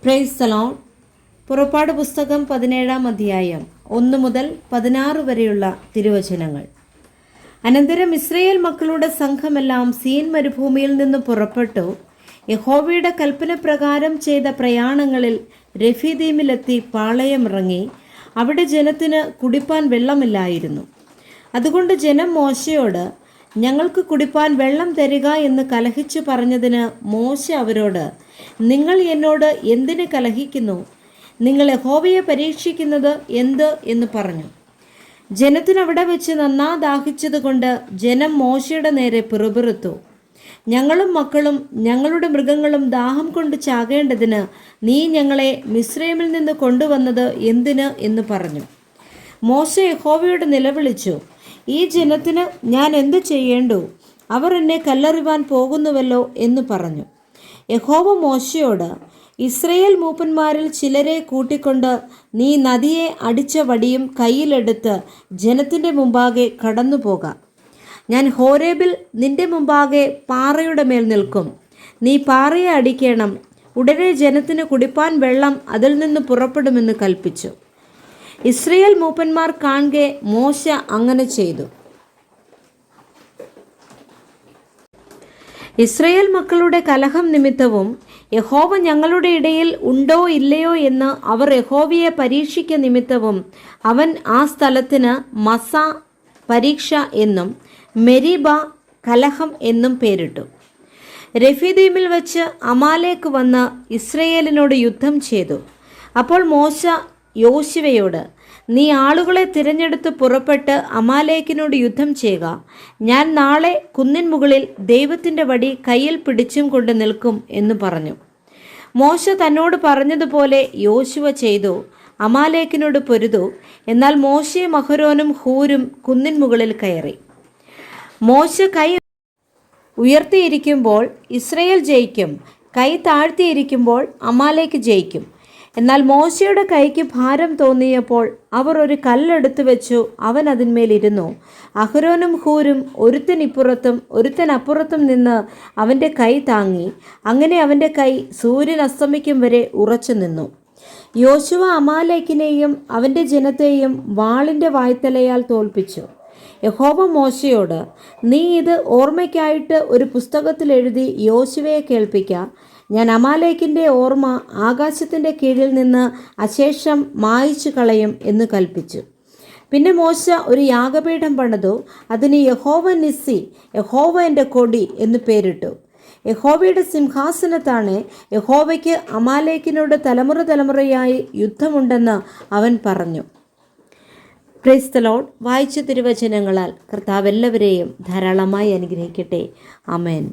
Praise the Lord. പുറപ്പാട് പുസ്തകം 17-ാം അധ്യായം 1 മുതൽ 16 വരെയുള്ള തിരുവചനങ്ങൾ. അനന്തരം ഇസ്രായേൽ മക്കളുടെ സംഘമെല്ലാം സീൻ മരുഭൂമിയിൽ നിന്ന് പുറപ്പെട്ടു. യഹോവയുടെ കൽപ്പന പ്രകാരം ചെയ്ത പ്രയാണങ്ങളിൽ രഫീദീമിലെത്തി പാളയമിറങ്ങി. അവിടെ ജനത്തിന് കുടിപ്പാൻ വെള്ളമില്ലായിരുന്നു. അതുകൊണ്ട് ജനം മോശയോട്, ഞങ്ങൾക്ക് കുടിപ്പാൻ വെള്ളം തരിക എന്ന് കലഹിച്ചു പറഞ്ഞതിന് മോശ അവരോട്, നിങ്ങൾ എന്നോട് എന്തിന് കലഹിക്കുന്നു? നിങ്ങൾ യഹോവയെ പരീക്ഷിക്കുന്നത് എന്ത് എന്ന് പറഞ്ഞു. ജനത്തിനവിടെ വെച്ച് നന്നാ ദാഹിച്ചതുകൊണ്ട് ജനം മോശയുടെ നേരെ പിറുപിറുത്തു. ഞങ്ങളും മക്കളും ഞങ്ങളുടെ മൃഗങ്ങളും ദാഹം കൊണ്ട് ചാകേണ്ടതിന് നീ ഞങ്ങളെ മിസ്രൈമിൽ നിന്ന് കൊണ്ടുവന്നത് എന്തിന് എന്ന് പറഞ്ഞു. മോശ യഹോവയോട് നിലവിളിച്ചു, ഈ ജനത്തിന് ഞാൻ എന്തു ചെയ്യേണ്ടു? അവർ എന്നെ കല്ലെറിവാൻ പോകുന്നുവല്ലോ എന്ന് പറഞ്ഞു. യഹോവ മോശയോട്, ഇസ്രായേൽ മൂപ്പന്മാരിൽ ചിലരെ കൂട്ടിക്കൊണ്ട് നീ നദിയെ അടിച്ച വടിയും കയ്യിലെടുത്ത് ജനത്തിൻ്റെ മുമ്പാകെ കടന്നു പോകാം. ഞാൻ ഹോരേബിൽ നിന്റെ മുമ്പാകെ പാറയുടെ മേൽ നിൽക്കും. നീ പാറയെ അടിക്കണം. ഉടനെ ജനത്തിന് കുടിപ്പാൻ വെള്ളം അതിൽ നിന്ന് പുറപ്പെടുമെന്ന് കൽപ്പിച്ചു. ഇസ്രായേൽ മൂപ്പന്മാർ കാണെ മോശ അങ്ങനെ ചെയ്തു. ഇസ്രായേൽ മക്കളുടെ കലഹം നിമിത്തവും യഹോവ ഞങ്ങളുടെ ഇടയിൽ ഉണ്ടോ ഇല്ലയോ എന്ന് അവർ യഹോവയെ പരീക്ഷിക്ക നിമിത്തവും അവൻ ആ സ്ഥലത്തിന് മസ പരീക്ഷ എന്നും മെരീബ കലഹം എന്നും പേരിട്ടു. രഫീദീമിൽ വെച്ച് അമാലേക്ക് വന്ന് ഇസ്രായേലിനോട് യുദ്ധം ചെയ്തു. അപ്പോൾ മോശ യോശുവയോട്, നീ ആളുകളെ തിരഞ്ഞെടുത്ത് പുറപ്പെട്ട് അമാലേക്കിനോട് യുദ്ധം ചെയ്യുക. ഞാൻ നാളെ കുന്നിൻ മുകളിൽ ദൈവത്തിൻ്റെ വടി കയ്യിൽ പിടിച്ചും കൊണ്ട് നിൽക്കും എന്ന് പറഞ്ഞു. മോശ തന്നോട് പറഞ്ഞതുപോലെ യോശുവ ചെയ്തു. അമാലേക്കിനോട് പൊരുതു. എന്നാൽ മോശയും അഹരോനും ഹൂരും കുന്നിൻ മുകളിൽ കയറി. മോശ കൈ ഉയർത്തിയിരിക്കുമ്പോൾ ഇസ്രായേൽ ജയിക്കും, കൈ താഴ്ത്തിയിരിക്കുമ്പോൾ അമാലേക്ക് ജയിക്കും. എന്നാൽ മോശയുടെ കൈക്ക് ഭാരം തോന്നിയപ്പോൾ അവർ ഒരു കല്ലെടുത്തു വെച്ചു. അവൻ അതിന്മേലിരുന്നു. അഹരോനും ഹൂരും ഒരുത്തൻ ഇപ്പുറത്തും ഒരുത്തൻ അപ്പുറത്തും നിന്ന് അവൻ്റെ കൈ താങ്ങി. അങ്ങനെ അവൻ്റെ കൈ സൂര്യൻ അസ്തമിക്കും വരെ ഉറച്ചു നിന്നു. യോശുവ അമാലേക്കിനെയും അവൻ്റെ ജനത്തെയും വാളിൻ്റെ വായ്ത്തലയാൽ തോൽപ്പിച്ചു. യഹോവ മോശയോട്, നീ ഇത് ഓർമ്മയ്ക്കായിട്ട് ഒരു പുസ്തകത്തിൽ എഴുതി യോശുവയെ കേൾപ്പിക്ക. ഞാൻ അമാലേക്കിൻ്റെ ഓർമ്മ ആകാശത്തിൻ്റെ കീഴിൽ നിന്ന് അശേഷം മായിച്ചു കളയും എന്ന് കൽപ്പിച്ചു. പിന്നെ മോശ ഒരു യാഗപീഠം പണിതു. അതിന് യഹോവ നിസ്സി, യഹോവ എൻ്റെ കൊടി എന്ന് പേരിട്ടു. യഹോവയുടെ സിംഹാസനത്താണ്. യഹോവയ്ക്ക് അമാലേക്കിനോട് തലമുറ തലമുറയായി യുദ്ധമുണ്ടെന്ന് അവൻ പറഞ്ഞു. Praise the Lord. വായിച്ച തിരുവചനങ്ങളാൽ കർത്താവ് എല്ലാവരെയും ധാരാളമായി അനുഗ്രഹിക്കട്ടെ. ആമേൻ.